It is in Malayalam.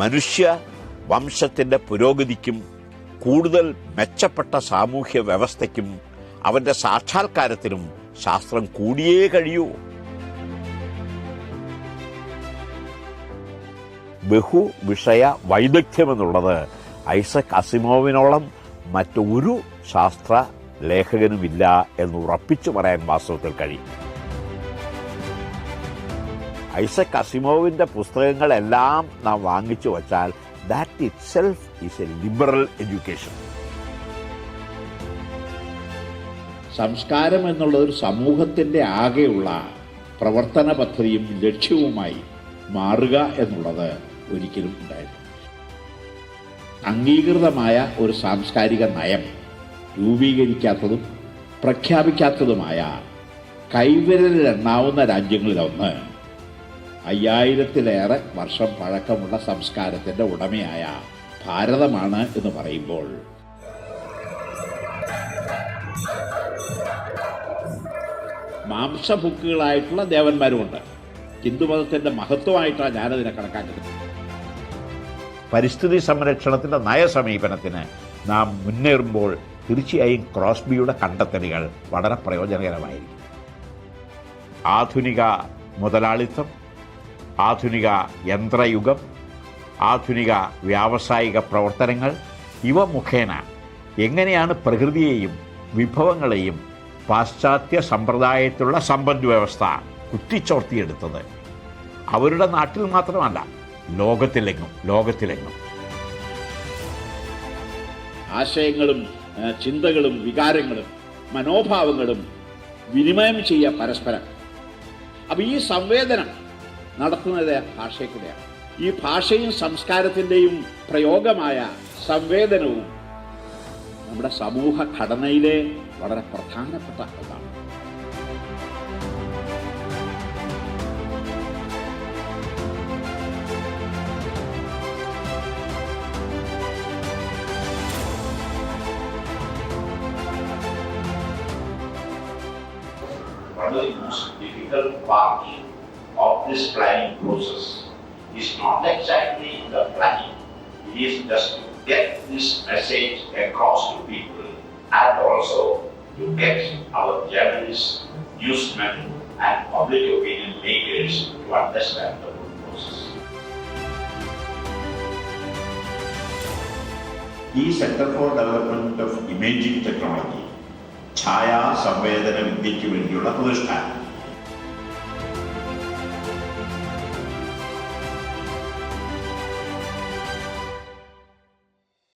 മനുഷ്യ വംശത്തിൻ്റെ പുരോഗതിക്കും കൂടുതൽ മെച്ചപ്പെട്ട സാമൂഹ്യ വ്യവസ്ഥയ്ക്കും അവൻ്റെ സാക്ഷാത്കാരത്തിനും ശാസ്ത്രം കൂടിയേ കഴിയൂ. ബഹുവിഷയ വൈദഗ്ധ്യമെന്നുള്ളത് ഐസക് അസിമോവിനോളം മറ്റൊരു ശാസ്ത്ര ലേഖകനുമില്ല എന്ന് ഉറപ്പിച്ചു പറയാൻ വാസ്തവത്തിൽ കഴിയും. ഐസക് അസിമോവിൻ്റെ പുസ്തകങ്ങളെല്ലാം നാം വാങ്ങിച്ചു വച്ചാൽ that it self is A liberal education. സംസ്കാരം എന്നുള്ളതൊരു സമൂഹത്തിൻ്റെ ആകെയുള്ള പ്രവർത്തന പദ്ധതിയും ലക്ഷ്യവുമായി മാറുക എന്നുള്ളത് ഒരിക്കലും ഉണ്ടായിരുന്നു. അംഗീകൃതമായ ഒരു സാംസ്കാരിക നയം രൂപീകരിക്കാത്തതും പ്രഖ്യാപിക്കാത്തതുമായ കൈവിരലിലെണ്ണാവുന്ന രാജ്യങ്ങളിലൊന്ന് 5000-ലേറെ വർഷം പഴക്കമുള്ള സംസ്കാരത്തിൻ്റെ ഉടമയായ ഭാരതമാണ് എന്ന് പറയുമ്പോൾ മാംസഭുക്കുകളായിട്ടുള്ള ദേവന്മാരുമുണ്ട്. ഹിന്ദുമതത്തിൻ്റെ മഹത്വമായിട്ടാണ് ഞാനതിനെ കണക്കാക്കുന്നത്. പരിസ്ഥിതി സംരക്ഷണത്തിൻ്റെ നയസമീപനത്തിന് നാം മുന്നേറുമ്പോൾ തീർച്ചയായും ക്രോസ്ബിയുടെ കണ്ടെത്തലുകൾ വളരെ പ്രയോജനകരമായിരിക്കും. ആധുനിക മുതലാളിത്തം, ആധുനിക യന്ത്രയുഗം, ആധുനിക വ്യാവസായിക പ്രവർത്തനങ്ങൾ ഇവ മുഖേന എങ്ങനെയാണ് പ്രകൃതിയെയും വിഭവങ്ങളെയും പാശ്ചാത്യ സമ്പ്രദായത്തിലുള്ള സമ്പദ് വ്യവസ്ഥ കുത്തിച്ചോർത്തിയെടുത്തത് അവരുടെ നാട്ടിൽ മാത്രമല്ല, ലോകത്തിലെങ്ങും. ആശയങ്ങളും ചിന്തകളും വികാരങ്ങളും മനോഭാവങ്ങളും വിനിമയം ചെയ്യുക പരസ്പരം. അപ്പം ഈ സംവേദനം നടത്തുന്നത് ഭാഷയെ കൂടെയാണ്. ഈ ഭാഷയും സംസ്കാരത്തിൻ്റെയും പ്രയോഗമായ സംവേദനവും നമ്മുടെ സമൂഹ ഘടനയിലെ വളരെ പ്രധാനപ്പെട്ട ഒന്നാണ്. One of the most difficult parts of this planning process is not exactly the planning. It is just to get this message across to people and also to get our journalists, newsmen and public opinion makers to understand the whole process. ഈ centre for development of imaging technology ഛായാ സംവേദന വിദ്യയ്ക്ക് വേണ്ടിയുള്ള പ്രതിഷ്ഠാനം